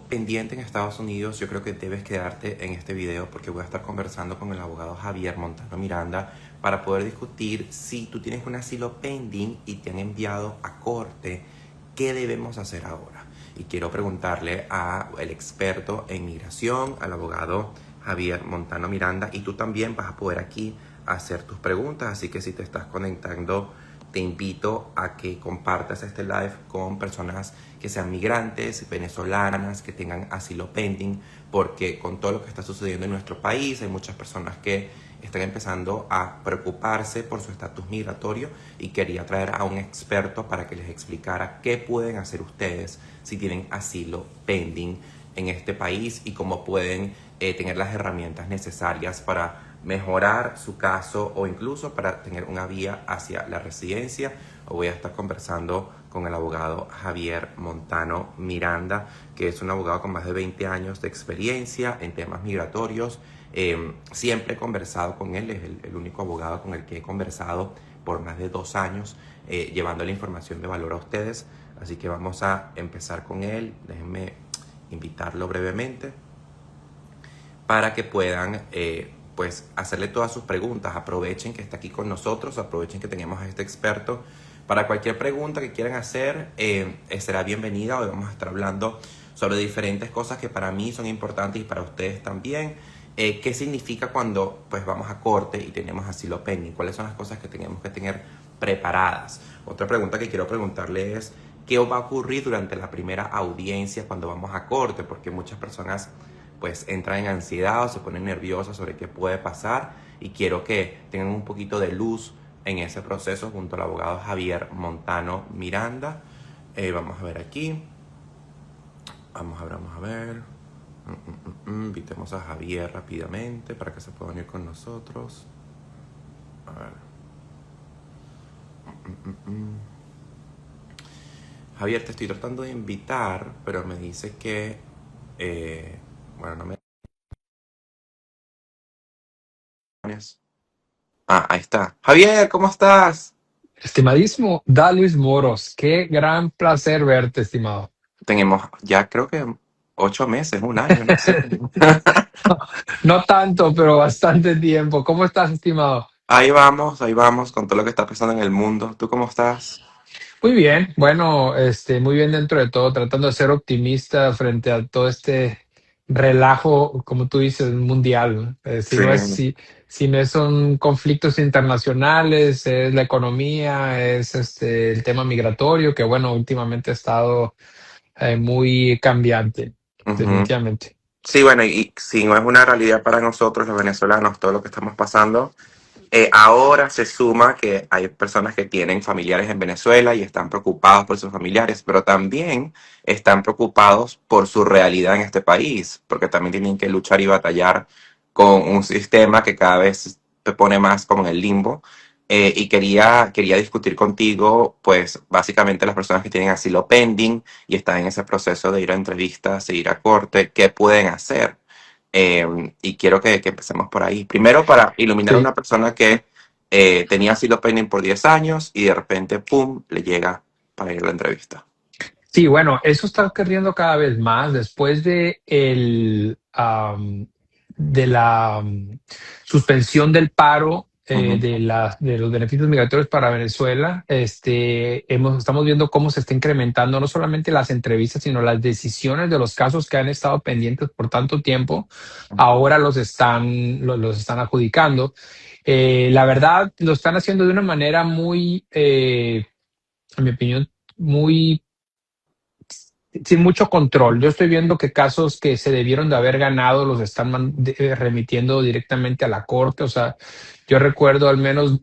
pendiente en Estados Unidos, yo creo que debes quedarte en este video porque voy a estar conversando con el abogado Javier Montano Miranda para poder discutir si tú tienes un asilo pending y te han enviado a corte, ¿qué debemos hacer ahora? Y quiero preguntarle al experto en migración, al abogado Javier Montano Miranda, y tú también vas a poder aquí hacer tus preguntas, así que si te estás conectando, te invito a que compartas este live con personas que sean migrantes, venezolanas, que tengan asilo pending, porque con todo lo que está sucediendo en nuestro país hay muchas personas que están empezando a preocuparse por su estatus migratorio y quería traer a un experto para que les explicara qué pueden hacer ustedes si tienen asilo pending en este país y cómo pueden tener las herramientas necesarias para mejorar su caso o incluso para tener una vía hacia la residencia. Voy a estar conversando con el abogado Javier Montano Miranda, que es un abogado con más de 20 años de experiencia en temas migratorios. Siempre he conversado con él, es el único abogado con el que he conversado por más de 2 años, llevando la información de valor a ustedes. Así que vamos a empezar con él. Déjenme invitarlo brevemente para que puedan pues hacerle todas sus preguntas. Aprovechen que está aquí con nosotros, aprovechen que tenemos a este experto. Para cualquier pregunta que quieran hacer, será bienvenida. Hoy vamos a estar hablando sobre diferentes cosas que para mí son importantes y para ustedes también. ¿Qué significa cuando pues vamos a corte y tenemos asilo pending? ¿Cuáles son las cosas que tenemos que tener preparadas? Otra pregunta que quiero preguntarle es, ¿qué va a ocurrir durante la primera audiencia cuando vamos a corte? Porque muchas personas pues entran en ansiedad o se ponen nerviosas sobre qué puede pasar, y quiero que tengan un poquito de luz en ese proceso junto al abogado Javier Montano Miranda. Vamos a ver aquí. Vamos a ver. Invitemos a Javier rápidamente para que se pueda unir con nosotros. A ver. Javier, te estoy tratando de invitar, pero me dice que... bueno, no me... ahí está. Javier, ¿cómo estás? Estimadísimo Da Luis Moros, qué gran placer verte, estimado. Tenemos ya creo que 8 meses, un año, no sé. No tanto, pero bastante tiempo. ¿Cómo estás, estimado? Ahí vamos con todo lo que está pasando en el mundo. ¿Tú cómo estás? Muy bien, bueno, muy bien dentro de todo, tratando de ser optimista frente a todo este relajo, como tú dices, mundial, ¿no? Sí. Si no son conflictos internacionales, es la economía, es el tema migratorio, que bueno, últimamente ha estado muy cambiante, Ujú. definitivamente. Sí, bueno, y si no es una realidad para nosotros los venezolanos, todo lo que estamos pasando, ahora se suma que hay personas que tienen familiares en Venezuela y están preocupados por sus familiares, pero también están preocupados por su realidad en este país, porque también tienen que luchar y batallar con un sistema que cada vez te pone más como en el limbo. Y quería discutir contigo, pues básicamente las personas que tienen asilo pending y están en ese proceso de ir a entrevistas, de ir a corte, ¿qué pueden hacer? Y quiero que empecemos por ahí. Primero, para iluminar a Sí. una persona que tenía asilo pending por 10 años y de repente, ¡pum!, le llega para ir a la entrevista. Sí, bueno, eso está ocurriendo cada vez más después de la suspensión del paro Ujú, de los beneficios migratorios para Venezuela. Estamos viendo cómo se está incrementando no solamente las entrevistas, sino las decisiones de los casos que han estado pendientes por tanto tiempo. Ahora los están adjudicando. La verdad, lo están haciendo de una manera muy, en mi opinión, muy sin mucho control. Yo estoy viendo que casos que se debieron de haber ganado los están remitiendo directamente a la corte. O sea, yo recuerdo al menos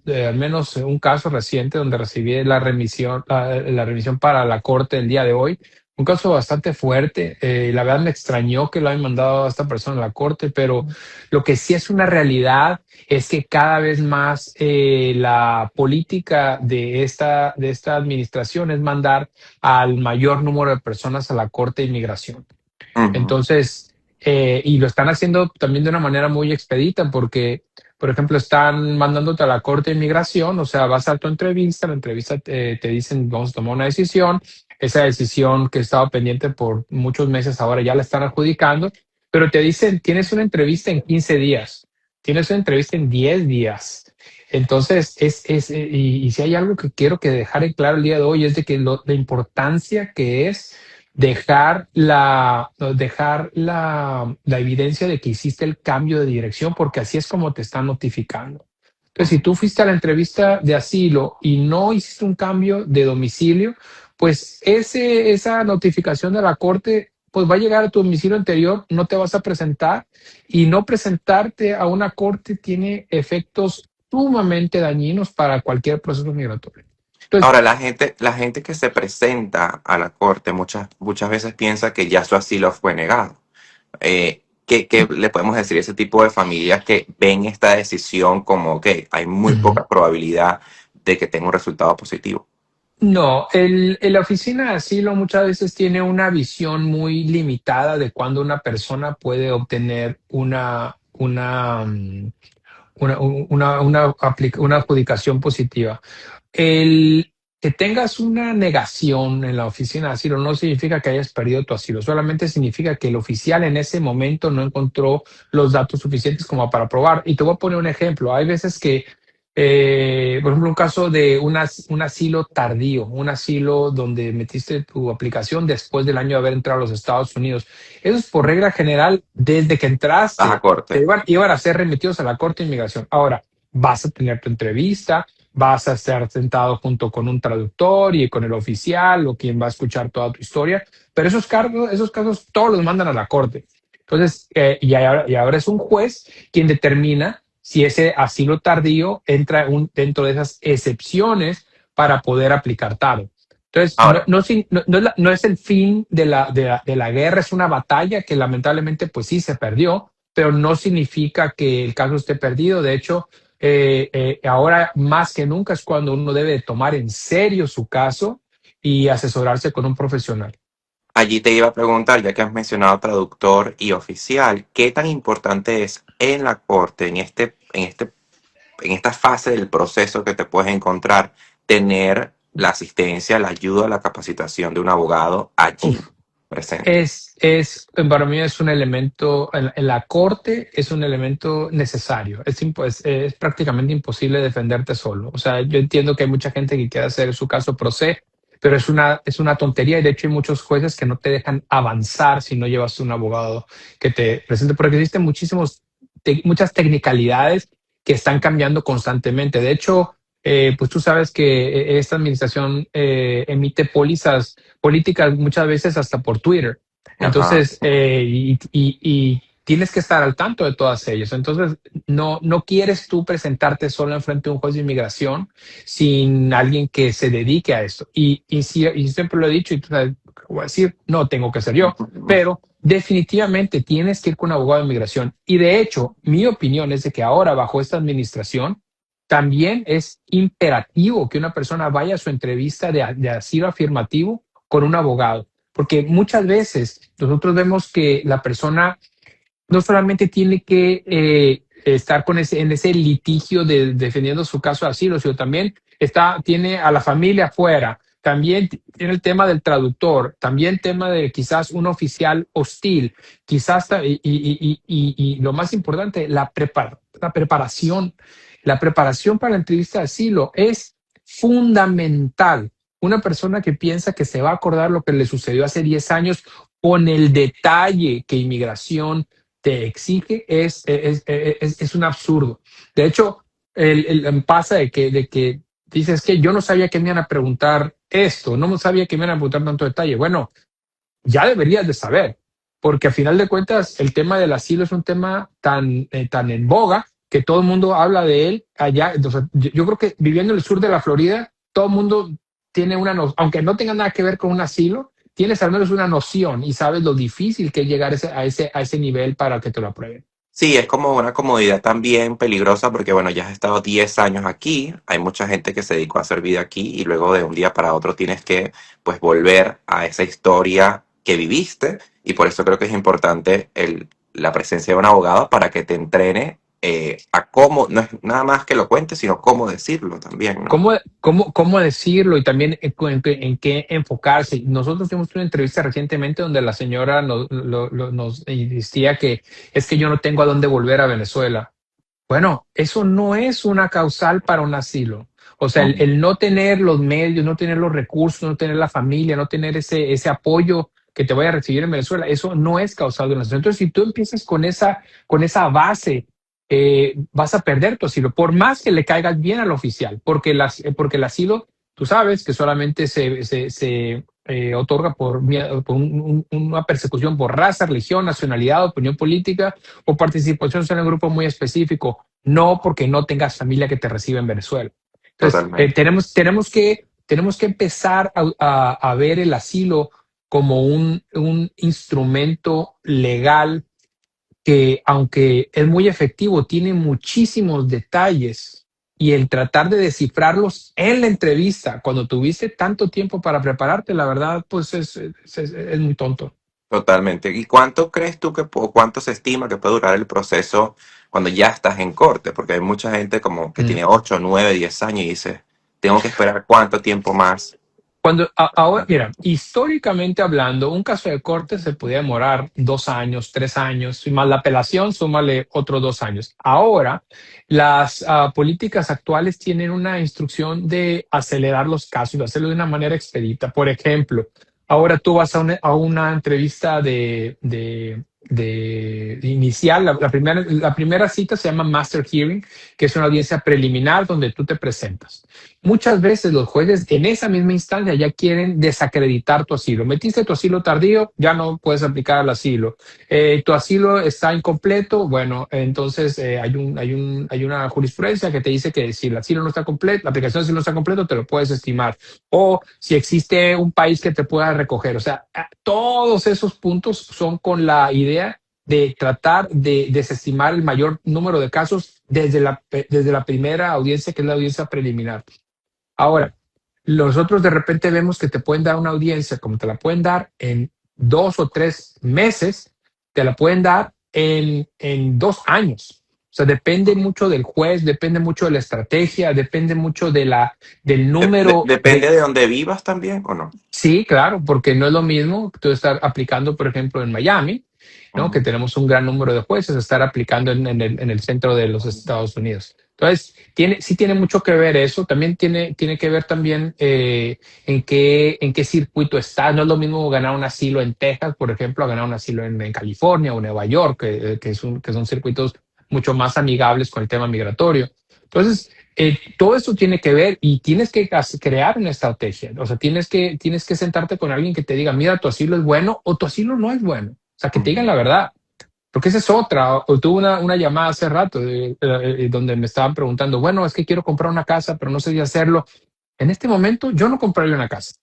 un caso reciente donde recibí la remisión para la corte el día de hoy. Un caso bastante fuerte. La verdad me extrañó que lo hayan mandado a esta persona a la corte, pero lo que sí es una realidad es que cada vez más la política de esta administración es mandar al mayor número de personas a la Corte de Inmigración. ujú, Entonces, y lo están haciendo también de una manera muy expedita porque, por ejemplo, están mandándote a la Corte de Inmigración, o sea, vas a tu entrevista, la entrevista te dicen, vamos a tomar una decisión, esa decisión que estaba pendiente por muchos meses, ahora ya la están adjudicando, pero te dicen, tienes una entrevista en 15 días, tienes una entrevista en 10 días. Entonces, y si hay algo que quiero que dejar en claro el día de hoy es de que la importancia que es dejar la evidencia de que hiciste el cambio de dirección, porque así es como te están notificando. Entonces, si tú fuiste a la entrevista de asilo y no hiciste un cambio de domicilio, pues esa notificación de la corte pues va a llegar a tu domicilio anterior, no te vas a presentar y no presentarte a una corte tiene efectos sumamente dañinos para cualquier proceso migratorio. Entonces, Ahora, la gente que se presenta a la corte muchas veces piensa que ya su asilo fue negado. ¿Qué le podemos decir a ese tipo de familias que ven esta decisión como que hay muy ujú. poca probabilidad de que tenga un resultado positivo? No, la oficina de asilo muchas veces tiene una visión muy limitada de cuándo una persona puede obtener una adjudicación positiva. El que tengas una negación en la oficina de asilo no significa que hayas perdido tu asilo, solamente significa que el oficial en ese momento no encontró los datos suficientes como para probar. Y te voy a poner un ejemplo. Hay veces que, por ejemplo, un caso de un asilo tardío, un asilo donde metiste tu aplicación después del año de haber entrado a los Estados Unidos. Eso es por regla general, desde que Baja entraste, te corte. iban a ser remitidos a la Corte de Inmigración. Ahora, vas a tener tu entrevista, vas a estar sentado junto con un traductor y con el oficial o quien va a escuchar toda tu historia, pero esos casos todos los mandan a la corte. Entonces, y ahora es un juez quien determina si ese asilo tardío entra dentro de esas excepciones para poder aplicar TARO. Entonces, Ahora, no es el fin de la guerra, es una batalla que lamentablemente pues sí se perdió, pero no significa que el caso esté perdido. De hecho, ahora más que nunca es cuando uno debe de tomar en serio su caso y asesorarse con un profesional. allí te iba a preguntar, ya que has mencionado traductor y oficial, ¿qué tan importante es en la corte, en esta fase del proceso que te puedes encontrar, tener la asistencia, la ayuda, la capacitación de un abogado allí Uf, presente? para mí es un elemento, en la corte es un elemento necesario. Es prácticamente imposible defenderte solo. O sea, yo entiendo que hay mucha gente que quiere hacer su caso pro se, pero es una tontería y de hecho hay muchos jueces que no te dejan avanzar si no llevas un abogado que te presente, porque existen muchas tecnicalidades que están cambiando constantemente. De hecho, pues tú sabes que esta administración emite pólizas políticas muchas veces hasta por Twitter. Ajá. Entonces, y tienes que estar al tanto de todas ellas. Entonces, no quieres tú presentarte solo enfrente de un juez de inmigración sin alguien que se dedique a esto. Y siempre lo he dicho y tú sabes, voy a decir, no tengo que ser yo, pero definitivamente tienes que ir con un abogado de inmigración. Y de hecho, mi opinión es de que ahora bajo esta administración, también es imperativo que una persona vaya a su entrevista de asilo afirmativo con un abogado, porque muchas veces nosotros vemos que la persona no solamente tiene que estar en ese litigio defendiendo su caso de asilo, sino también tiene a la familia afuera, también tiene el tema del traductor, también tema de quizás un oficial hostil, quizás, y lo más importante, la preparación. La preparación para la entrevista de asilo es fundamental. Una persona que piensa que se va a acordar lo que le sucedió hace 10 años con el detalle que inmigración te exige es un absurdo. De hecho, pasa de que dices que yo no sabía que me iban a preguntar esto, no sabía que me iban a preguntar tanto detalle. Bueno, ya deberías de saber, porque a final de cuentas el tema del asilo es un tema tan en boga que todo el mundo habla de él allá. Entonces, yo creo que viviendo en el sur de la Florida, todo el mundo tiene aunque no tenga nada que ver con un asilo, tienes al menos una noción y sabes lo difícil que es llegar a ese nivel para que te lo aprueben. Sí, es como una comodidad también peligrosa porque, bueno, ya has estado 10 años aquí, hay mucha gente que se dedicó a hacer vida aquí y luego de un día para otro tienes que, pues, volver a esa historia que viviste y por eso creo que es importante la presencia de un abogado para que te entrene a cómo, no es nada más que lo cuentes, sino cómo decirlo también, ¿no? ¿Cómo decirlo y también en qué enfocarse? Nosotros tuvimos una entrevista recientemente donde la señora nos insistía que es que yo no tengo a dónde volver a Venezuela. Bueno, eso no es una causal para un asilo. O sea, Ujú. el no tener los medios, no tener los recursos, no tener la familia, no tener ese apoyo que te vaya a recibir en Venezuela, eso no es causal de un asilo. Entonces, si tú empiezas con esa base, vas a perder tu asilo, por más que le caigas bien al oficial, porque el asilo, tú sabes que solamente se otorga por una persecución por raza, religión, nacionalidad, opinión política o participación en un grupo muy específico, no porque no tengas familia que te reciba en Venezuela. Entonces, Totalmente. tenemos que empezar a ver el asilo como un instrumento legal que, aunque es muy efectivo, tiene muchísimos detalles y el tratar de descifrarlos en la entrevista, cuando tuviste tanto tiempo para prepararte, la verdad, pues es muy tonto. Totalmente. ¿Y cuánto crees tú cuánto se estima que puede durar el proceso cuando ya estás en corte? Porque hay mucha gente como que Mm. tiene 8, 9, 10 años y dice, tengo que esperar cuánto tiempo más. Ahora, mira, históricamente hablando, un caso de corte se podía demorar 2 años, 3 años, y más la apelación, súmale otros 2 años. Ahora, las políticas actuales tienen una instrucción de acelerar los casos, de hacerlo de una manera expedita. Por ejemplo, ahora tú vas a una entrevista de inicial, la primera cita se llama Master Hearing, que es una audiencia preliminar donde tú te presentas. Muchas veces los jueces en esa misma instancia ya quieren desacreditar tu asilo. Metiste tu asilo tardío, ya no puedes aplicar al asilo. Tu asilo está incompleto, bueno, entonces hay una jurisprudencia que te dice que si el asilo no está completo, la aplicación de asilo no está completo, te lo puedes estimar. O si existe un país que te pueda recoger. O sea, todos esos puntos son con la idea de tratar de desestimar el mayor número de casos desde la primera audiencia, que es la audiencia preliminar. Ahora, nosotros de repente vemos que te pueden dar una audiencia, como te la pueden dar en 2 o 3 meses, te la pueden dar en 2 años. O sea, depende mucho del juez, depende mucho de la estrategia, depende mucho del número Depende de. de dónde vivas también, ¿o no? Sí, claro, porque no es lo mismo tú estar aplicando, por ejemplo, en Miami, ¿no? Que Ujú. tenemos un gran número de jueces, estar aplicando en el centro de los Estados Unidos. Entonces, sí tiene mucho que ver eso. También tiene que ver también en qué circuito estás. No es lo mismo ganar un asilo en Texas, por ejemplo, a ganar un asilo en California o Nueva York, que son circuitos mucho más amigables con el tema migratorio. Entonces, todo esto tiene que ver y tienes que crear una estrategia. O sea, tienes que sentarte con alguien que te diga, mira, tu asilo es bueno o tu asilo no es bueno. O sea, que te digan Ujú. la verdad. Porque esa es otra. O tuve una llamada hace rato donde me estaban preguntando, bueno, es que quiero comprar una casa, pero no sé si hacerlo. En este momento yo no compraría una casa.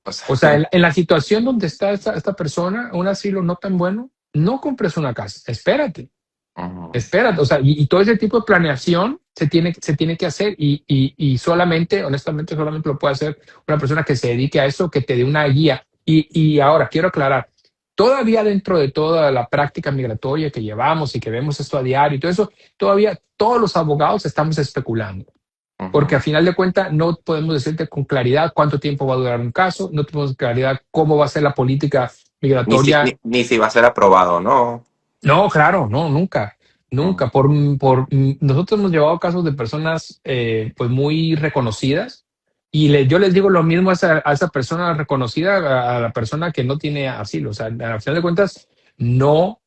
O sea, O sea, en la situación donde está esta persona, un asilo no tan bueno, no compres una casa. Espérate. ujú. Espera, o sea, y todo ese tipo de planeación se tiene que hacer y solamente, honestamente, solamente lo puede hacer una persona que se dedique a eso, que te dé una guía. Y ahora quiero aclarar, todavía dentro de toda la práctica migratoria que llevamos y que vemos esto a diario y todo eso, todavía todos los abogados estamos especulando. Porque a Ujú. final de cuentas no podemos decirte con claridad cuánto tiempo va a durar un caso, no tenemos claridad cómo va a ser la política Ni si, migratoria. ni si va a ser aprobado, ¿no? No, claro, no, nunca, Ujú. nunca. Nosotros hemos llevado casos de personas pues muy reconocidas y yo les digo lo mismo a esa persona reconocida, a la persona que no tiene asilo. O sea, al final de cuentas, no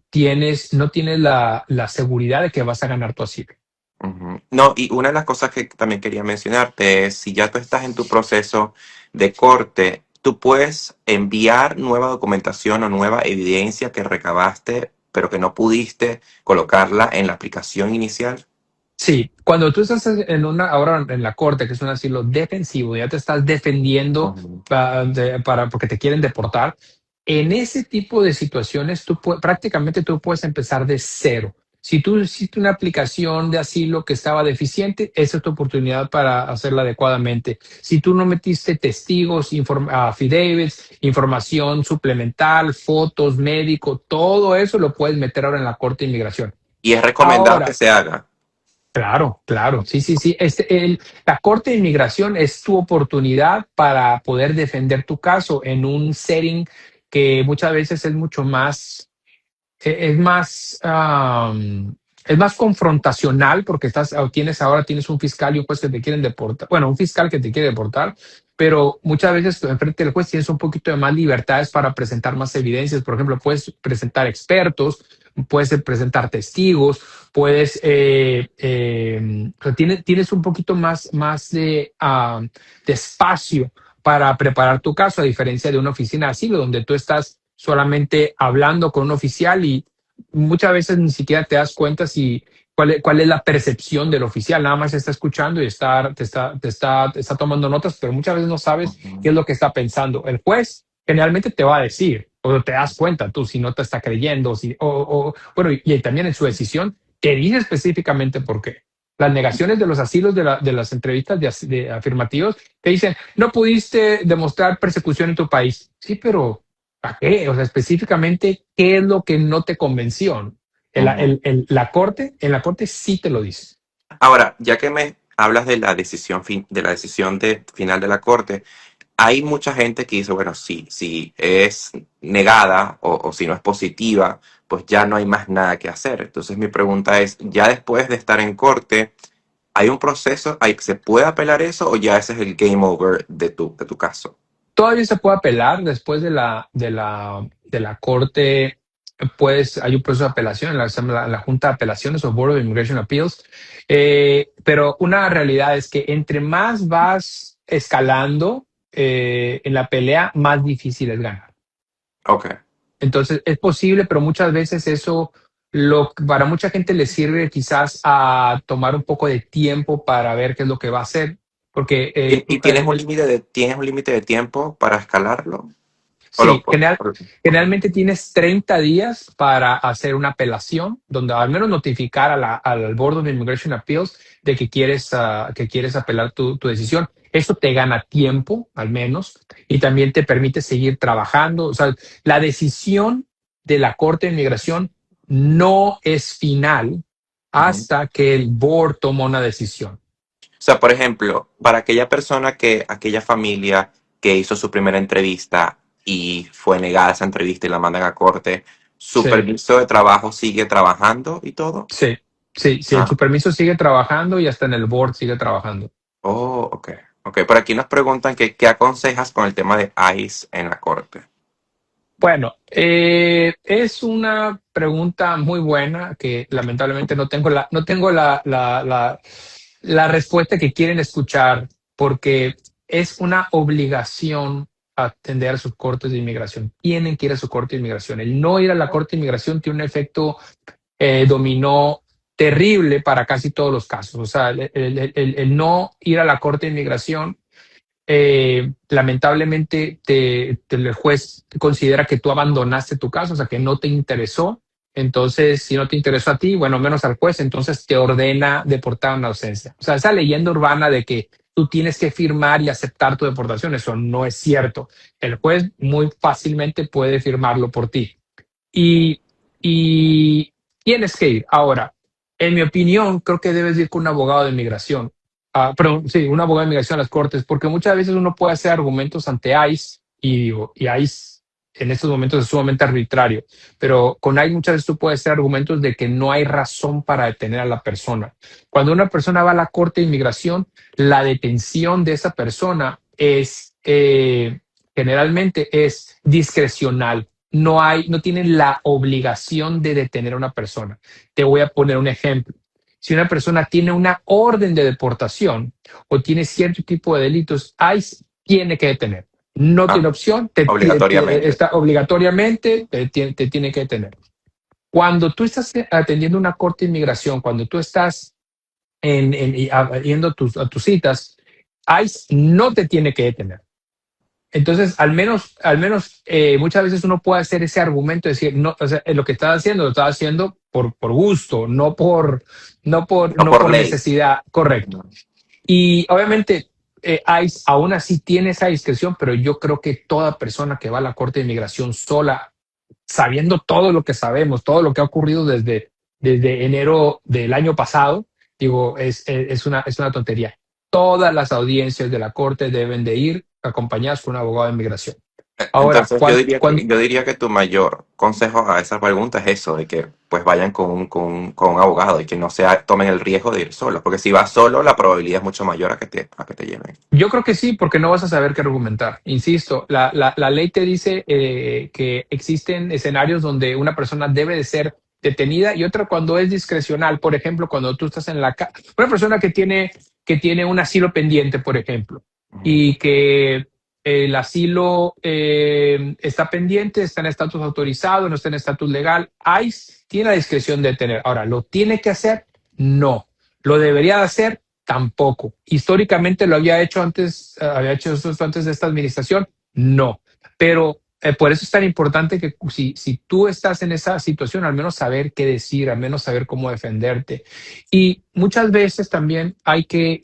tienes la seguridad de que vas a ganar tu asilo. Ujú. No, y una de las cosas que también quería mencionarte es, si ya tú estás en tu proceso de corte, tú puedes enviar nueva documentación o nueva evidencia que recabaste, pero que no pudiste colocarla en la aplicación inicial. Sí, cuando tú estás ahora en la corte, que es un asilo defensivo, ya te estás defendiendo Ujú. porque te quieren deportar. En ese tipo de situaciones, prácticamente tú puedes empezar de cero. Si tú hiciste una aplicación de asilo que estaba deficiente, esa es tu oportunidad para hacerla adecuadamente. Si tú no metiste testigos, affidavits, información suplemental, fotos, médico, todo eso lo puedes meter ahora en la Corte de Inmigración. Y es recomendado que Ahora, se haga. claro, claro, sí, sí, sí. La Corte de Inmigración es tu oportunidad para poder defender tu caso en un setting que muchas veces es mucho más es más, es más confrontacional porque ahora tienes un fiscal y un juez que te quieren deportar. Bueno, un fiscal que te quiere deportar, pero muchas veces enfrente del juez tienes un poquito de más libertades para presentar más evidencias. Por ejemplo, puedes presentar expertos, puedes presentar testigos, o sea, tienes un poquito más de espacio para preparar tu caso, a diferencia de una oficina de asilo donde tú estás solamente hablando con un oficial y muchas veces ni siquiera te das cuenta si cuál es la percepción del oficial, nada más está escuchando y te está tomando notas, pero muchas veces no sabes qué Ujú. es lo que está pensando. El juez generalmente te va a decir, o te das cuenta tú si no te está creyendo, bueno, y también en su decisión te dice específicamente por qué. Las negaciones de los asilos de las entrevistas de afirmativos te dicen, no pudiste demostrar persecución en tu país. Sí, pero ¿para qué? O sea, específicamente, ¿qué es lo que no te convenció? Ujú. En la corte sí te lo dice. Ahora, ya que me hablas de la decisión, de la decisión final de la corte, hay mucha gente que dice, bueno, sí, si es negada o si no es positiva, pues ya no hay más nada que hacer. Entonces mi pregunta es, ya después de estar en corte, ¿hay un proceso? ¿Se puede apelar eso o ya ese es el game over de tu caso? Todavía se puede apelar después de la corte, pues hay un proceso de apelación en la Junta de Apelaciones o Board of Immigration Appeals, pero una realidad es que entre más vas escalando en la pelea, más difícil es ganar. Ok. Entonces es posible, pero muchas veces eso para mucha gente le sirve quizás a tomar un poco de tiempo para ver qué es lo que va a hacer, porque ¿Y tienes un límite de tiempo para escalarlo? ¿O lo, sí, ok. generalmente tienes 30 días para hacer una apelación, donde al menos notificar al Board of Immigration Appeals de que quieres apelar tu decisión. Eso te gana tiempo, al menos, y también te permite seguir trabajando. O sea, la decisión de la Corte de Inmigración no es final Ujú. hasta que el board toma una decisión. O sea, por ejemplo, para aquella familia que hizo su primera entrevista y fue negada esa entrevista y la mandan a corte, ¿su Sí. permiso de trabajo sigue trabajando y todo? Sí, sí, sí, Ah, su permiso sigue trabajando y hasta en el board sigue trabajando. oh, ok. Ok, por aquí nos preguntan que qué aconsejas con el tema de ICE en la corte. Bueno, es una pregunta muy buena que lamentablemente no tengo la respuesta que quieren escuchar porque es una obligación atender a sus cortes de inmigración. Tienen que ir a su corte de inmigración. El no ir a la corte de inmigración tiene un efecto dominó terrible para casi todos los casos. O sea, el no ir a la corte de inmigración lamentablemente el juez considera que tú abandonaste tu caso, o sea, que no te interesó. Entonces, si no te interesó a ti, bueno, menos al juez, entonces te ordena deportar en ausencia. O sea, esa leyenda urbana de que tú tienes que firmar y aceptar tu deportación, eso no es cierto. El juez muy fácilmente puede firmarlo por ti. Y, y tienes que ir. Ahora, en mi opinión, creo que debes ir con un abogado de inmigración. Pero sí, un abogado de inmigración a las cortes, porque muchas veces uno puede hacer argumentos ante ICE y ICE en estos momentos es sumamente arbitrario, pero con ICE muchas veces tú puedes hacer argumentos de que no hay razón para detener a la persona. Cuando una persona va a la corte de inmigración, la detención de esa persona generalmente es discrecional. No tienen la obligación de detener a una persona. Te voy a poner un ejemplo. Si una persona tiene una orden de deportación o tiene cierto tipo de delitos, ICE tiene que detener. No Ah, tiene opción, obligatoriamente. está obligatoriamente, te tiene que detener. Cuando tú estás atendiendo una corte de inmigración, cuando tú estás yendo a tus citas, ICE no te tiene que detener. Entonces, al menos muchas veces uno puede hacer ese argumento, decir, no, o sea, lo que lo estaba haciendo por gusto, no por, no por, No no por por ley. necesidad, correcto. Y obviamente, aún así tiene esa discreción, pero yo creo que toda persona que va a la Corte de Inmigración sola, sabiendo todo lo que sabemos, todo lo que ha ocurrido desde desde enero del año pasado, digo, es una tontería. Todas las audiencias de la corte deben de ir acompañadas por un abogado de inmigración. Ahora, Entonces yo diría que tu mayor consejo a esa pregunta es eso, de que pues vayan con un abogado y que no tomen el riesgo de ir solos, porque si vas solo la probabilidad es mucho mayor a que te lleven. yo creo que sí, porque no vas a saber qué argumentar. Insisto, la ley te dice que existen escenarios donde una persona debe de ser detenida y otra cuando es discrecional. Por ejemplo, cuando tú estás en una persona que tiene un asilo pendiente, por ejemplo, Ujú. y que el asilo está pendiente, está en estatus autorizado, no está en estatus legal, ICE tiene la discreción de detener. Ahora, ¿lo tiene que hacer? No. ¿Lo debería de hacer? Tampoco. Históricamente lo había hecho esto antes de esta administración, no. Pero por eso es tan importante que si tú estás en esa situación, al menos saber qué decir, al menos saber cómo defenderte. Y muchas veces también hay que,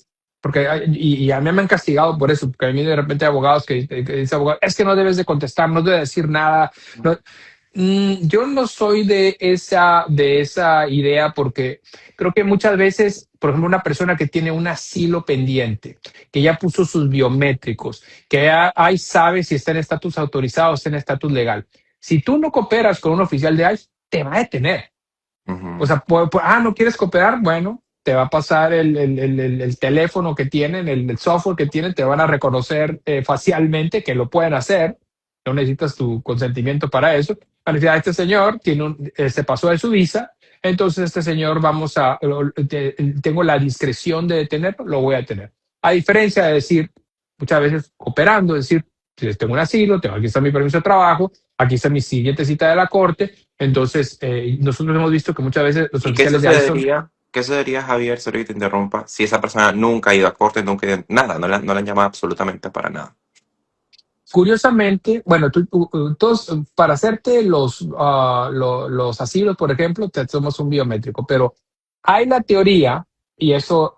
y a mí me han castigado por eso, porque a mí de repente hay abogados que dicen, abogado, es que no debes de contestar, no debes decir nada. No. Yo no soy de esa idea porque creo que muchas veces, por ejemplo, una persona que tiene un asilo pendiente, que ya puso sus biométricos, que ya ahí sabe si está en estatus autorizado o está en estatus legal. Si tú no cooperas con un oficial de ICE, te va a detener. O Ujú. sea, ¿no quieres cooperar? Bueno, te va a pasar el teléfono que tienen, el software que tienen, te van a reconocer facialmente que lo pueden hacer. No necesitas tu consentimiento para eso. Van a decir, este señor se pasó de su visa, entonces este señor tengo la discreción de detenerlo, lo voy a detener. A diferencia de decir, muchas veces cooperando, decir, si tengo un asilo, aquí está mi permiso de trabajo, aquí está mi siguiente cita de la corte, entonces, nosotros hemos visto que muchas veces los ¿Y qué oficiales de ICE son, sucedería? ¿Qué sucedería, Javier, sorry que te interrumpa, si esa persona nunca ha ido a corte, nunca ha ido, nada, no la han llamado absolutamente para nada? curiosamente, bueno, todos, para hacerte los asilos, por ejemplo, te hacemos un biométrico, pero hay la teoría, y eso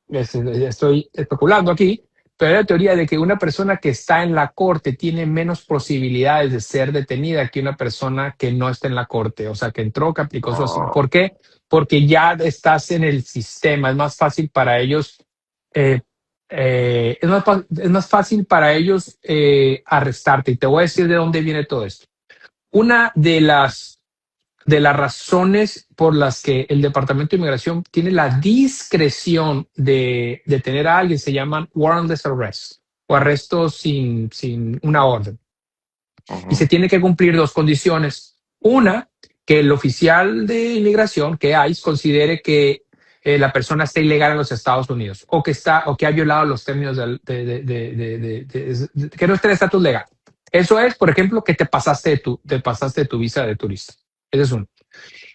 estoy especulando aquí, pero hay la teoría de que una persona que está en la corte tiene menos posibilidades de ser detenida que una persona que no está en la corte, o sea, que entró, que aplicó su asilo. Oh, ¿Por qué? Porque ya estás en el sistema, es más fácil para ellos, eh, es más fácil para ellos arrestarte. Y te voy a decir de dónde viene todo esto. Una de las razones por las que el Departamento de Inmigración tiene la discreción de detener a alguien se llaman warrantless arrest o arrestos sin una orden. Y se ujú. tiene que cumplir dos condiciones. Una, que el oficial de inmigración, que ICE, considere que la persona está ilegal en los Estados Unidos o que ha violado los términos que no esté en estatus legal. Eso es, por ejemplo, que te pasaste de tu visa de turista. Ese es uno.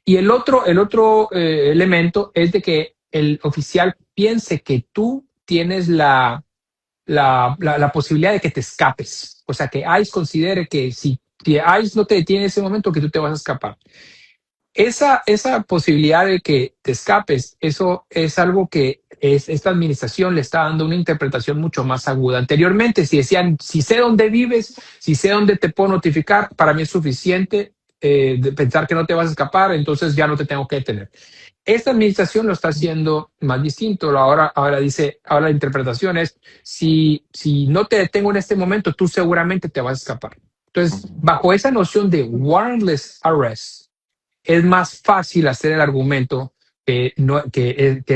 Y el otro elemento es de que el oficial piense que tú tienes la posibilidad de que te escapes. O sea, que ICE considere que si ICE no te detiene en ese momento, que tú te vas a escapar. Esa posibilidad de que te escapes, eso es algo que esta administración le está dando una interpretación mucho más aguda. Anteriormente, si decían, si sé dónde vives, si sé dónde te puedo notificar, para mí es suficiente de pensar que no te vas a escapar, entonces ya no te tengo que detener. Esta administración lo está haciendo más distinto. Ahora la interpretación es, si no te detengo en este momento, tú seguramente te vas a escapar. Entonces, Ujú. bajo esa noción de warrantless arrest, es más fácil hacer el argumento que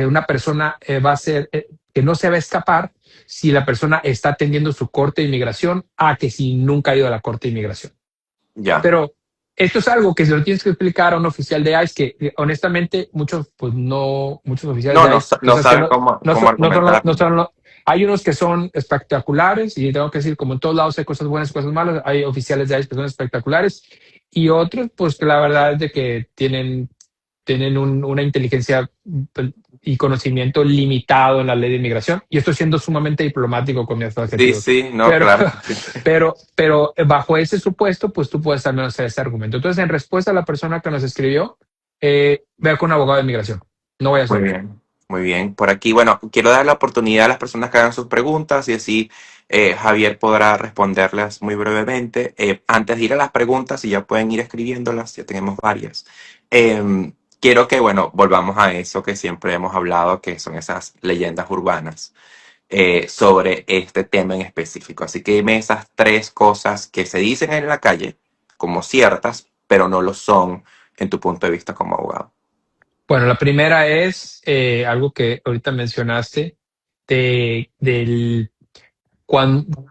una persona que no se va a escapar si la persona está atendiendo su corte de inmigración a que si nunca ha ido a la corte de inmigración. Ya. Pero esto es algo que se lo tienes que explicar a un oficial de ICE que honestamente muchos oficiales No, de ICE, tú no sabes que saben cómo argumentar. hay unos que son espectaculares y tengo que decir, como en todos lados hay cosas buenas y cosas malas, hay oficiales de ICE que son espectaculares y otros, pues que la verdad es de que tienen una inteligencia y conocimiento limitado en la ley de inmigración. Y estoy siendo sumamente diplomático con mis Sí, adjetivos. sí, no, Pero, claro. Sí. pero bajo ese supuesto, pues tú puedes al menos hacer ese argumento. Entonces, en respuesta a la persona que nos escribió, vea con un abogado de inmigración. No vaya Muy solo. bien, muy bien. Por aquí, bueno, quiero dar la oportunidad a las personas que hagan sus preguntas y así Javier podrá responderlas muy brevemente. Antes de ir a las preguntas, y ya pueden ir escribiéndolas, ya tenemos varias. Quiero que, bueno, volvamos a eso que siempre hemos hablado, que son esas leyendas urbanas sobre este tema en específico. Así que dime esas tres cosas que se dicen en la calle como ciertas, pero no lo son en tu punto de vista como abogado. Bueno, la primera es algo que ahorita mencionaste, del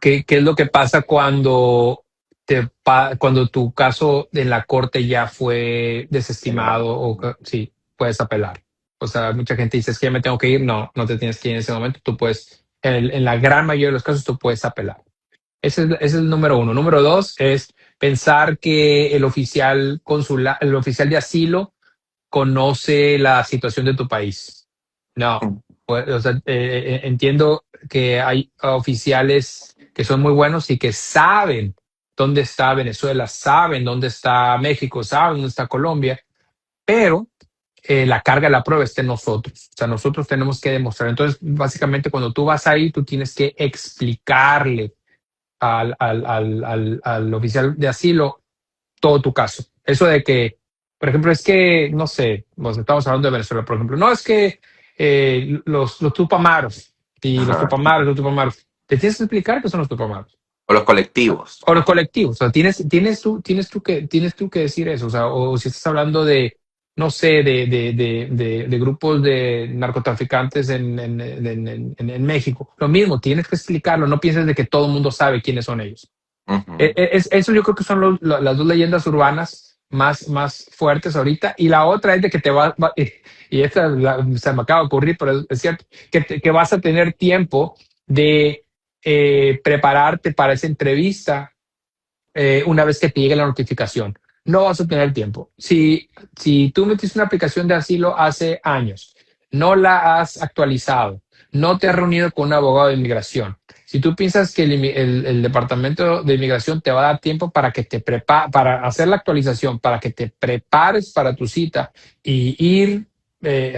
qué es lo que pasa cuando, cuando tu caso en la corte ya fue desestimado o sí, puedes apelar. O sea, mucha gente dice, es que ya me tengo que ir. No, no te tienes que ir en ese momento. Tú puedes, en la gran mayoría de los casos, tú puedes apelar. Ese es el número uno. Número dos es pensar que el oficial consular, el oficial de asilo conoce la situación de tu país. No, Mm. pues, o sea, entiendo que hay oficiales que son muy buenos y que saben dónde está Venezuela, saben dónde está México, saben dónde está Colombia, pero la carga de la prueba está en nosotros. O sea, nosotros tenemos que demostrar. Entonces, básicamente, cuando tú vas ahí, tú tienes que explicarle al oficial de asilo todo tu caso. Eso de que, por ejemplo, es que, no sé, nos estamos hablando de Venezuela, por ejemplo, no es que los tupamaros y Ajá. los tupamaros, te tienes que explicar qué son los tupamaros. O los colectivos. O los Ajá. colectivos, o sea, tienes tú que decir eso, o sea, o si estás hablando de, no sé, de grupos de narcotraficantes en México, lo mismo, tienes que explicarlo, no pienses de que todo el mundo sabe quiénes son ellos. Ujú. Eso yo creo que son las dos leyendas urbanas más fuertes ahorita. Y la otra es de que y esta se me acaba de ocurrir, pero es cierto, que vas a tener tiempo de prepararte para esa entrevista una vez que te llegue la notificación. No vas a tener tiempo. Si tú metiste una aplicación de asilo hace años, no la has actualizado, no te has reunido con un abogado de inmigración, si tú piensas que el Departamento de Inmigración te va a dar tiempo para que para hacer la actualización, para que te prepares para tu cita y ir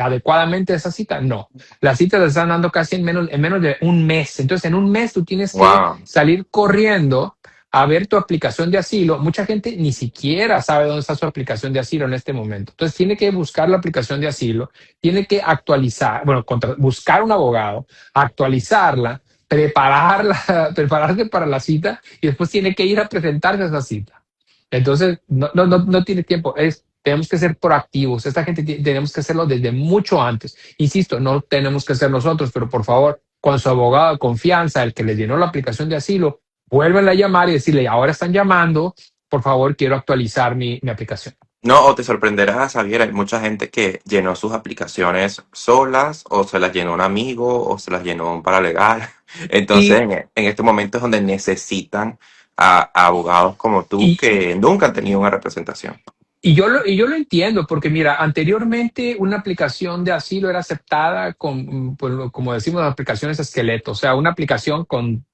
adecuadamente a esa cita, no. Las citas las están dando casi en menos de un mes. Entonces, en un mes tú tienes que Wow. salir corriendo a ver tu aplicación de asilo. Mucha gente ni siquiera sabe dónde está su aplicación de asilo en este momento. Entonces tiene que buscar la aplicación de asilo, tiene que actualizar, bueno, buscar un abogado, actualizarla, prepararla, prepararse para la cita y después tiene que ir a presentarse a esa cita. Entonces, no tiene tiempo. Tenemos que ser proactivos. Esta gente tenemos que hacerlo desde mucho antes. Insisto, no tenemos que ser nosotros, pero por favor, con su abogado de confianza, el que le llenó la aplicación de asilo, vuelven a llamar y decirle, ahora están llamando, por favor, quiero actualizar mi aplicación. No, o te sorprenderás, Javier, hay mucha gente que llenó sus aplicaciones solas, o se las llenó un amigo, o se las llenó un paralegal. Entonces, Y, en este momento es donde necesitan a abogados como tú y, que nunca han tenido una representación. y yo lo entiendo, porque mira, anteriormente una aplicación de asilo era aceptada con, pues, como decimos, aplicaciones esqueleto, o sea, una aplicación con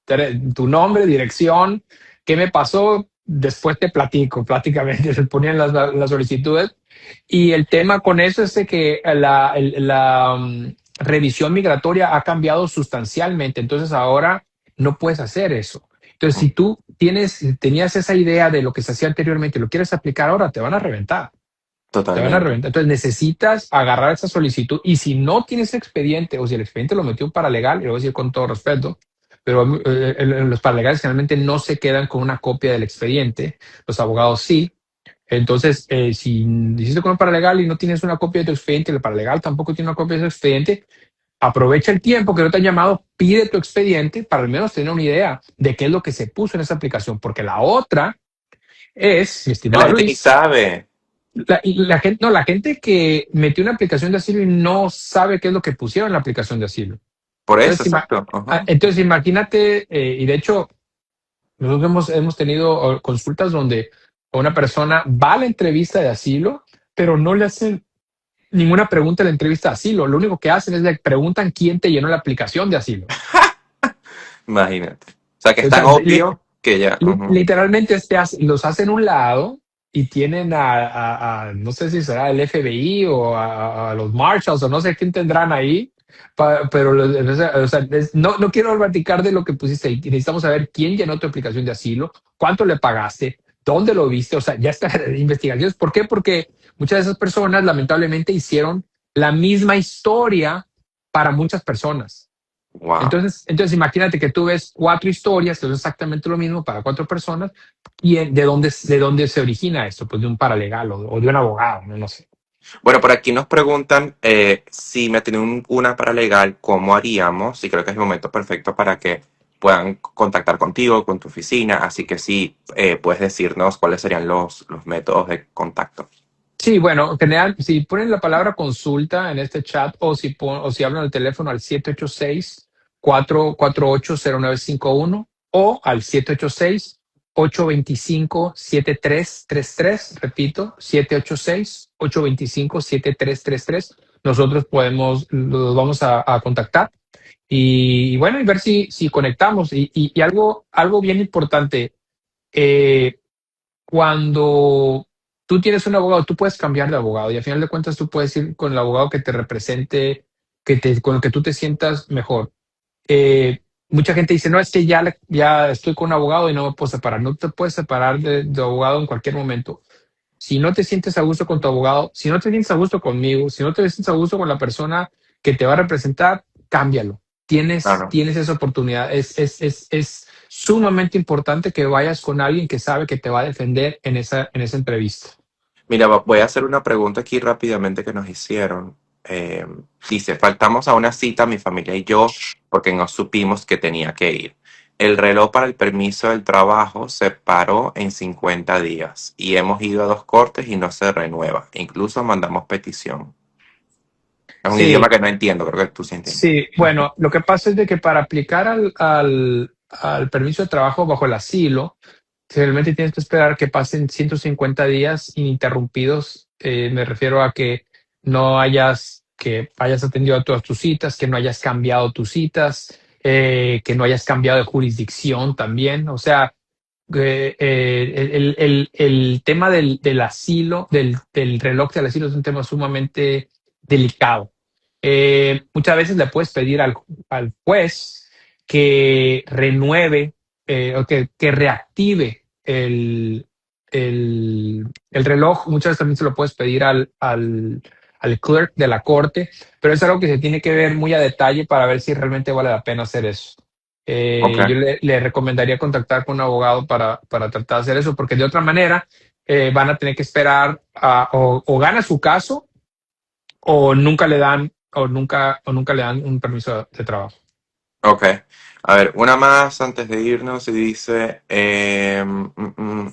tu nombre, dirección, qué me pasó, después te platico, prácticamente se ponían las solicitudes. Y el tema con eso es de que la revisión migratoria ha cambiado sustancialmente, entonces ahora no puedes hacer eso. Entonces, si tú tenías esa idea de lo que se hacía anteriormente y lo quieres aplicar ahora, te van a reventar. Te van a Totalmente. reventar. Entonces, necesitas agarrar esa solicitud y si no tienes expediente o si el expediente lo metió un paralegal, y lo voy a decir con todo respeto, pero los paralegales generalmente no se quedan con una copia del expediente, los abogados sí. Entonces, si hiciste con un paralegal y no tienes una copia de tu expediente, el paralegal tampoco tiene una copia de su expediente, aprovecha el tiempo que no te han llamado, pide tu expediente para al menos tener una idea de qué es lo que se puso en esa aplicación, porque la otra es, mi La estimado gente ni Luis, sabe. la gente, no, la gente que metió una aplicación de asilo y no sabe qué es lo que pusieron en la aplicación de asilo. Por eso, Entonces, exacto. Ajá. entonces imagínate, y de hecho, nosotros hemos tenido consultas donde una persona va a la entrevista de asilo, pero no le hacen ninguna pregunta en la entrevista de asilo. Lo único que hacen es le preguntan quién te llenó la aplicación de asilo. Imagínate. O sea, que es O tan sea, obvio que ya. Ujú. literalmente los hacen a un lado y tienen no sé si será el FBI o a los Marshalls o no sé quién tendrán ahí, Pero, o sea, no quiero platicar de lo que pusiste ahí. Necesitamos saber quién llenó tu aplicación de asilo, cuánto le pagaste, dónde lo viste. O sea, ya está investigaciones. ¿Por qué? Porque muchas de esas personas lamentablemente hicieron la misma historia para muchas personas. Wow. Entonces imagínate que tú ves cuatro historias que son exactamente lo mismo para cuatro personas. ¿Y de dónde se origina esto? Pues de un paralegal o de un abogado, no sé. Bueno, por aquí nos preguntan si me tienen una paralegal, ¿cómo haríamos? Y creo que es el momento perfecto para que puedan contactar contigo, con tu oficina. Así que sí, puedes decirnos cuáles serían los métodos de contacto. Sí, bueno, en general, si ponen la palabra consulta en este chat o si hablan al teléfono al 786-448-0951 o al 786-825-7333, repito, 786-825-7333, nosotros los vamos a contactar y bueno, y ver si conectamos. Y algo bien importante, eh, cuando tú tienes un abogado, tú puedes cambiar de abogado y al final de cuentas tú puedes ir con el abogado que te represente, con el que tú te sientas mejor. Mucha gente dice, no, es que ya estoy con un abogado y no me puedo separar. No te puedes separar de abogado en cualquier momento. Si no te sientes a gusto con tu abogado, si no te sientes a gusto conmigo, si no te sientes a gusto con la persona que te va a representar, cámbialo. Claro. Tienes esa oportunidad. Es sumamente importante que vayas con alguien que sabe que te va a defender en esa entrevista. Mira, voy a hacer una pregunta aquí rápidamente que nos hicieron. Eh, Dice, faltamos a una cita mi familia y yo porque no supimos que tenía que ir. El reloj para el permiso del trabajo se paró en 50 días y hemos ido a 2 cortes y no se renueva. Incluso mandamos petición. Es un idioma Sí, que no entiendo, creo que tú sí entiendes. sí. Bueno, lo que pasa es de que para aplicar al permiso de trabajo bajo el asilo, realmente tienes que esperar que pasen 150 días ininterrumpidos. Me refiero a que hayas atendido a todas tus citas, que no hayas cambiado tus citas, que no hayas cambiado de jurisdicción también. O sea, el tema del asilo, del reloj del asilo es un tema sumamente delicado. Muchas veces le puedes pedir al juez que renueve o que reactive el reloj. Muchas veces también se lo puedes pedir al clerk de la corte, pero es algo que se tiene que ver muy a detalle para ver si realmente vale la pena hacer eso. Ok. Yo le recomendaría contactar con un abogado para tratar de hacer eso, porque de otra manera van a tener que esperar o gana su caso o nunca le dan o nunca le dan un permiso de trabajo. Ok. A ver, una más antes de irnos y dice,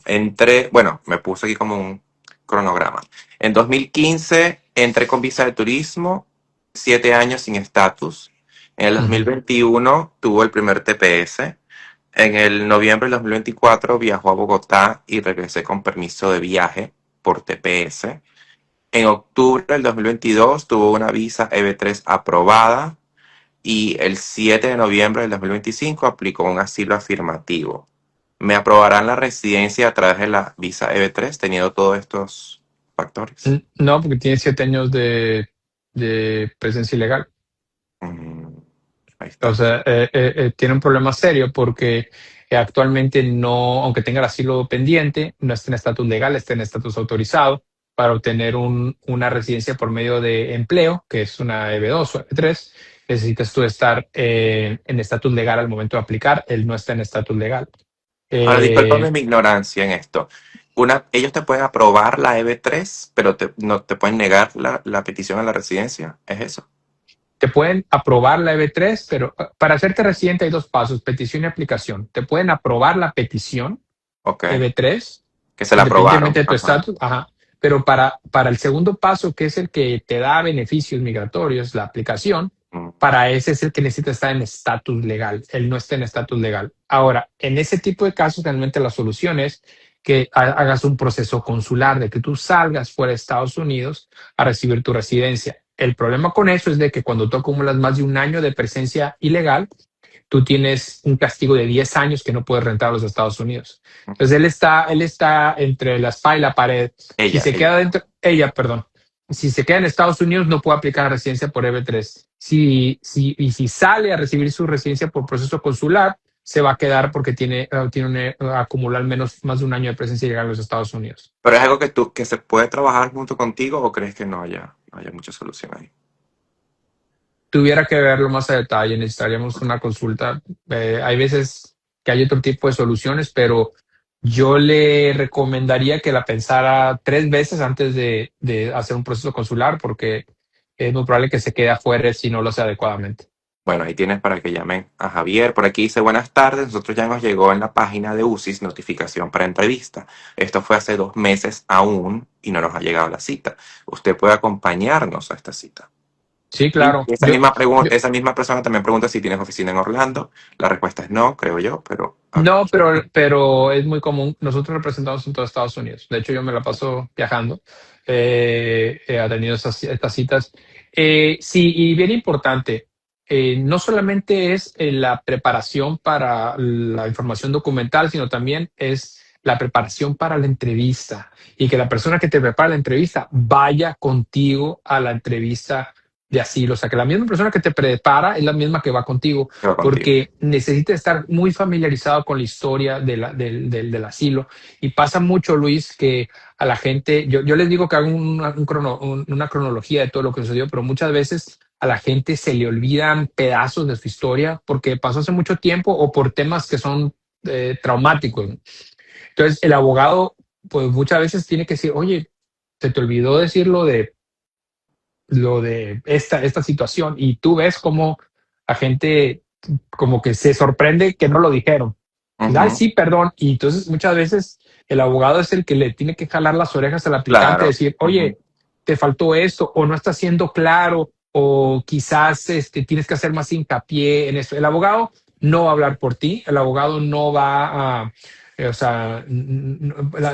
entré, bueno, me puse aquí como un cronograma. En 2015 entré con visa de turismo, 7 años sin estatus. En el Ujú. 2021 tuvo el primer TPS. En el noviembre del 2024 viajó a Bogotá y regresé con permiso de viaje por TPS. En octubre del 2022 tuvo una visa EB3 aprobada y el 7 de noviembre del 2025 aplicó un asilo afirmativo. ¿Me aprobarán la residencia a través de la visa EB3 teniendo todos estos factores? No, porque tiene 7 años de presencia ilegal. Mm, Ahí O está. sea, tiene un problema serio porque actualmente no, aunque tenga el asilo pendiente, no está en estatus legal, está en estatus autorizado para obtener una residencia por medio de empleo, que es una EB2 o EB3. Necesitas tú estar en estatus legal al momento de aplicar. Él no está en estatus legal. Ahora, discúlpame Eh, mi ignorancia en esto. Ellos te pueden aprobar la EB3, pero no te pueden negar la petición a la residencia. ¿Es eso? Te pueden aprobar la EB3, pero para hacerte residente hay dos pasos, petición y aplicación. Te pueden aprobar la petición Ok. EB3, Que se la independientemente aprobaron. de tu Ajá. estatus, ajá. Pero para el segundo paso, que es el que te da beneficios migratorios, la aplicación, Mm, para ese es el que necesita estar en estatus legal. Él no está en estatus legal. Ahora, en ese tipo de casos, realmente la solución es que hagas un proceso consular, de que tú salgas fuera de Estados Unidos a recibir tu residencia. El problema con eso es de que cuando tú acumulas más de un año de presencia ilegal, tú tienes un castigo de 10 años que no puedes rentar a los Estados Unidos. mm. Entonces él está entre la espada y la pared. Si Ella, se ella. queda dentro, ella, perdón, si se queda en Estados Unidos no puede aplicar residencia por EB3. y si sale a recibir su residencia por proceso consular, se va a quedar porque acumular más de un año de presencia ilegal en los Estados Unidos. ¿Pero es algo que se puede trabajar junto contigo o crees que no haya mucha solución ahí? Tuviera que verlo más a detalle, necesitaríamos una consulta. Hay veces que hay otro tipo de soluciones, pero yo le recomendaría que la pensara 3 veces antes de hacer un proceso consular, porque es muy probable que se quede afuera si no lo hace adecuadamente. Bueno, ahí tienes para que llamen a Javier. Por aquí dice buenas tardes. Nosotros ya nos llegó en la página de UCIS notificación para entrevista. Esto fue hace 2 meses aún y no nos ha llegado la cita. Usted puede acompañarnos a esta cita. Sí, Y claro. esa misma persona también pregunta si tienes oficina en Orlando. La respuesta es no, creo yo, pero No, pero es muy común. Nosotros representamos en todo Estados Unidos. De hecho, yo me la paso viajando, atendiendo estas citas. Sí, y bien importante, no solamente es la preparación para la información documental, sino también es la preparación para la entrevista y que la persona que te prepara la entrevista vaya contigo a la entrevista de asilo. O sea, que la misma persona que te prepara es la misma que va contigo quedo contigo. porque necesita estar muy familiarizado con la historia del asilo. Y pasa mucho, Luis, que a la gente, yo les digo que hagan una cronología de todo lo que sucedió, pero muchas veces a la gente se le olvidan pedazos de su historia porque pasó hace mucho tiempo o por temas que son traumáticos. Entonces, el abogado, pues muchas veces tiene que decir, oye, se te olvidó decir lo de esta situación, y tú ves cómo la gente como que se sorprende que no lo dijeron. Ay, Ujú, sí, perdón. Y entonces muchas veces el abogado es el que le tiene que jalar las orejas al aplicante, claro. decir, Ujú. oye, te faltó esto, o no está siendo claro, o quizás tienes que hacer más hincapié en esto. El abogado no va a hablar por ti, el abogado no va a, o sea,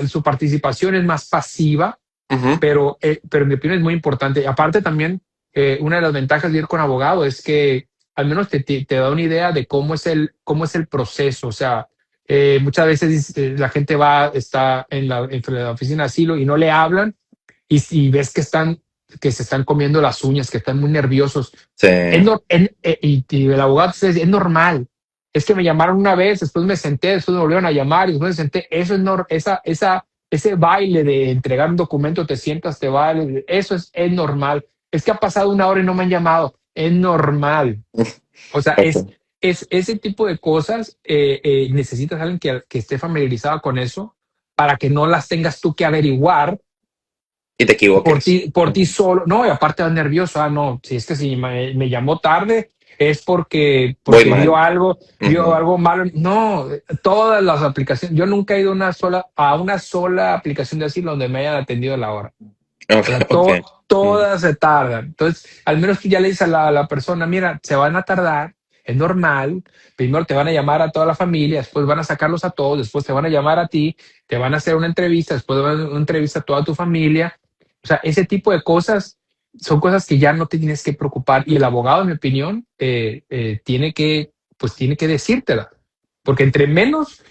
su participación es más pasiva, Ujú, pero en mi opinión es muy importante. Aparte también, una de las ventajas de ir con abogado es que al menos te da una idea de cómo es el proceso. O sea, muchas veces la gente está en la oficina de asilo y no le hablan, y si ves que se están comiendo las uñas, que están muy nerviosos, sí. y el abogado dice, es normal. Es que me llamaron una vez, después me senté, después me volvieron a llamar y después me senté. Eso es ese baile de entregar un documento, te sientas, te vale, eso es normal. Es que ha pasado una hora y no me han llamado. Es normal. O sea, Perfecto. es ese tipo de cosas. Necesitas a alguien que esté familiarizado con eso para que no las tengas tú que averiguar Y te por equivoques. ti solo. No, y aparte vas nervioso. No, si es que si me llamó tarde es porque, Voy porque vio mal. algo, vio Ujú. algo malo. No, todas las aplicaciones. Yo nunca he ido a una sola aplicación de asilo donde me hayan atendido a la hora. O sea, Ok. Mm. todas se tardan. Entonces, al menos tú ya le dices a la persona, mira, se van a tardar, es normal. Primero te van a llamar a toda la familia, después van a sacarlos a todos, después te van a llamar a ti, te van a hacer una entrevista, después van a hacer una entrevista a toda tu familia. O sea, ese tipo de cosas son cosas que ya no te tienes que preocupar. Y el abogado, en mi opinión, tiene que decírtela. Porque entre menos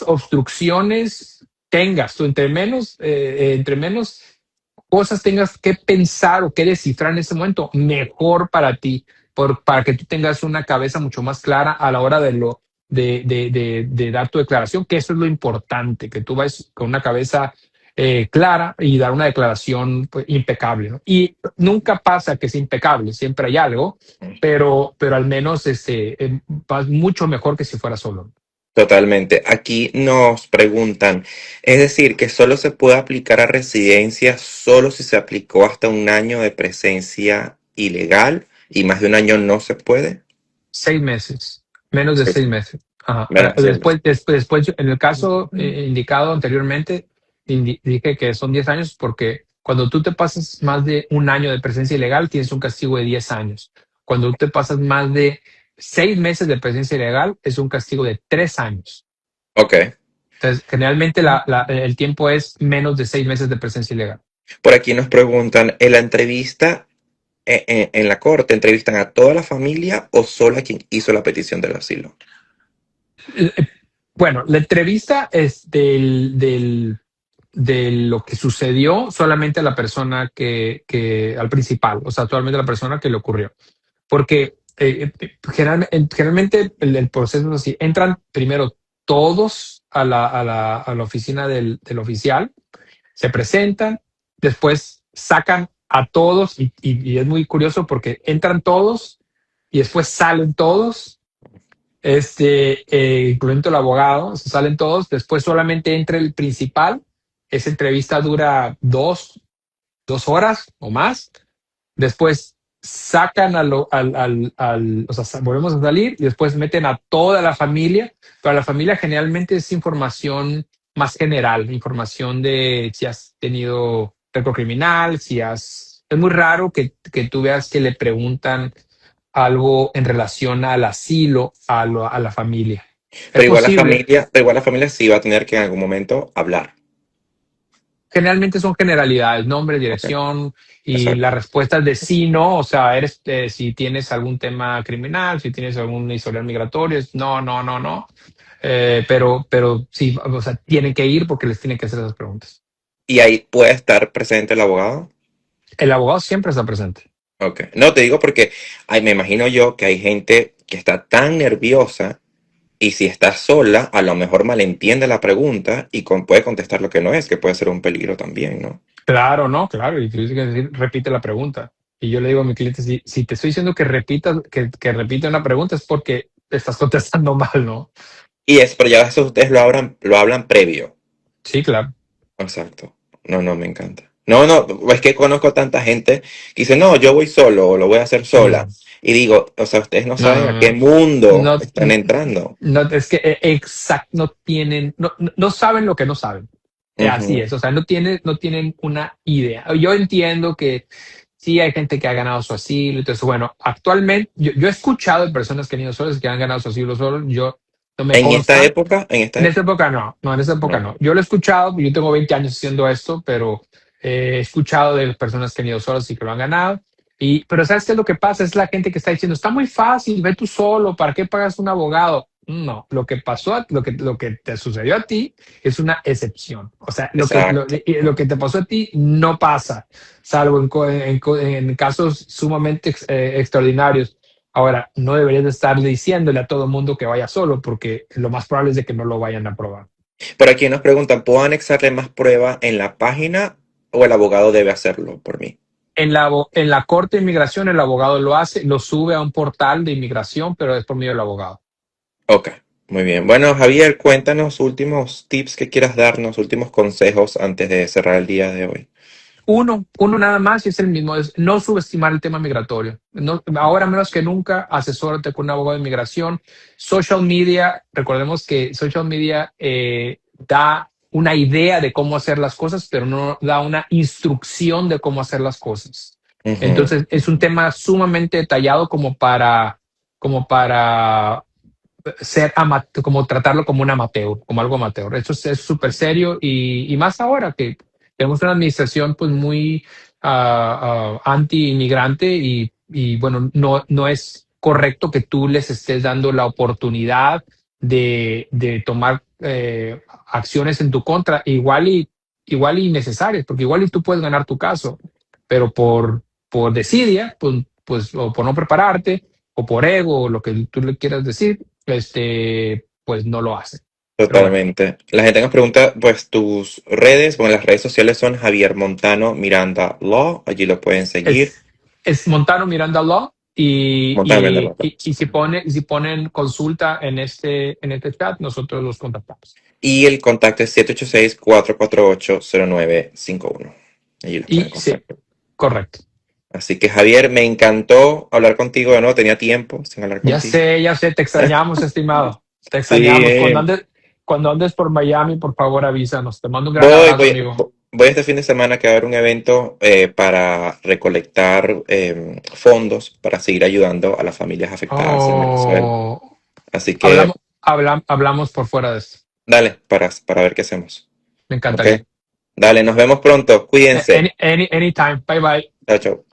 obstrucciones tengas, tú, entre menos cosas tengas que pensar o que descifrar en ese momento, mejor para ti, para que tú tengas una cabeza mucho más clara a la hora de dar tu declaración, que eso es lo importante, que tú vayas con una cabeza clara y dar una declaración, pues, impecable, ¿no? Y nunca pasa que sea impecable, siempre hay algo, pero al menos vas mucho mejor que si fuera solo. Totalmente. Aquí nos preguntan, es decir, que solo se puede aplicar a residencia solo si se aplicó hasta un año de presencia ilegal y más de un año no se puede. 6 meses, menos de Sí, 6 meses. Ajá. menos de 6 meses. Después, en el caso indicado anteriormente, dije que son 10 años porque cuando tú te pasas más de un año de presencia ilegal, tienes un castigo de 10 años. Cuando tú te pasas más de 6 meses de presencia ilegal, es un castigo de 3 años. Ok. Entonces, generalmente el tiempo es menos de 6 meses de presencia ilegal. Por aquí nos preguntan, ¿en la entrevista, en la corte, entrevistan a toda la familia o solo a quien hizo la petición del asilo? Bueno, la entrevista es de lo que sucedió solamente a la persona al principal, o sea, actualmente la persona que le ocurrió. porque generalmente el proceso es así. Entran primero todos a la oficina del oficial, se presentan, después sacan a todos y es muy curioso porque entran todos y después salen todos, incluyendo el abogado, salen todos, después solamente entra el principal. Esa entrevista dura dos horas o más. Después sacan o sea, volvemos a salir y después meten a toda la familia. Para la familia generalmente es información más general, información de si has tenido récord criminal, si has... Es muy raro que tú veas que le preguntan algo en relación al asilo a la familia. Es posible. Pero igual la familia sí va a tener que en algún momento hablar. Generalmente son generalidades, nombre, Ok, dirección y exacto. las respuestas de sí, no, o sea, eres, si tienes algún tema criminal, si tienes algún historial migratorio, es no, no, no, no. Pero sí, o sea, tienen que ir porque les tienen que hacer esas preguntas. Y ahí puede estar presente el abogado. El abogado siempre está presente. Ok. No, te digo porque me imagino yo que hay gente que está tan nerviosa y si está sola, a lo mejor malentiende la pregunta y puede contestar lo que no es, que puede ser un peligro también, ¿no? Claro, no, claro, y tienes que decir, repite la pregunta. Y yo le digo a mi cliente, si te estoy diciendo que repitas, que repita una pregunta es porque estás contestando mal, ¿no? Pero ya eso ustedes lo hablan previo. Sí, claro. Exacto. No, no, me encanta. No, no, es que conozco tanta gente que dice, no, yo voy solo o lo voy a hacer sola. Mm. Y digo, o sea, ustedes no No, saben a no, qué no. mundo No, están entrando. no, es que exacto, no tienen, no saben lo que no saben. Así Ujú. es, o sea, no tienen una idea. Yo entiendo que sí hay gente que ha ganado su asilo, entonces, bueno, actualmente yo he escuchado de personas que han ido solas que han ganado su asilo solos, yo no me consta. En esta En esa época, época no, no, en esa época no. no. Yo lo he escuchado, yo tengo 20 años haciendo esto, pero he escuchado de personas que han ido solas y que lo han ganado. Pero ¿sabes qué es lo que pasa? Es la gente que está diciendo, está muy fácil, ve tú solo, ¿para qué pagas un abogado? No, lo que pasó, lo que te sucedió a ti es una excepción. O sea, Exacto. lo que te pasó a ti no pasa, salvo en casos sumamente extraordinarios. Ahora, no deberías de estar diciéndole a todo el mundo que vaya solo, porque lo más probable es de que no lo vayan a aprobar. Por aquí nos preguntan, ¿puedo anexarle más prueba en la página o el abogado debe hacerlo por mí? En la corte de inmigración, el abogado lo hace, lo sube a un portal de inmigración, pero es por medio del abogado. Ok, muy bien. Bueno, Javier, cuéntanos últimos tips que quieras darnos, últimos consejos antes de cerrar el día de hoy. Uno nada más y es el mismo, es no subestimar el tema migratorio. No, ahora menos que nunca, asesórate con un abogado de inmigración. Social media, recordemos que social media da una idea de cómo hacer las cosas, pero no da una instrucción de cómo hacer las cosas. Ujú. Entonces, es un tema sumamente detallado como para como tratarlo como un amateur, como algo amateur. Eso es súper serio y más ahora que tenemos una administración pues muy anti-inmigrante y bueno, no es correcto que tú les estés dando la oportunidad de tomar acciones en tu contra, igual y necesarias, porque igual y tú puedes ganar tu caso, pero por desidia, o por no prepararte, o por ego, o lo que tú le quieras decir, pues no lo hace. Pero bueno, Totalmente. La gente nos pregunta, pues tus redes, bueno, las redes sociales son Javier Montano Miranda Law, allí lo pueden seguir. es, es Montano Miranda Law Montano Miranda Law. y si ponen consulta en este chat, nosotros los contactamos. Y el contacto es 786-448-0951. Allí los pueden Y sí, contactar. correcto. Así que Javier, me encantó hablar contigo de nuevo, tenía tiempo sin hablar contigo. Ya sé, te extrañamos, estimado. Te Sí, extrañamos. Cuando andes por Miami, por favor avísanos. Te mando un gran voy, abrazo, voy, amigo. voy este fin de semana que va a haber un evento para recolectar fondos para seguir ayudando a las familias afectadas en Venezuela. Oh, Así que hablamos por fuera de esto. dale, para ver qué hacemos. Me ¿Ok? encantaría. Dale, nos vemos pronto. Cuídense. Anytime. Bye bye. Chao, chao.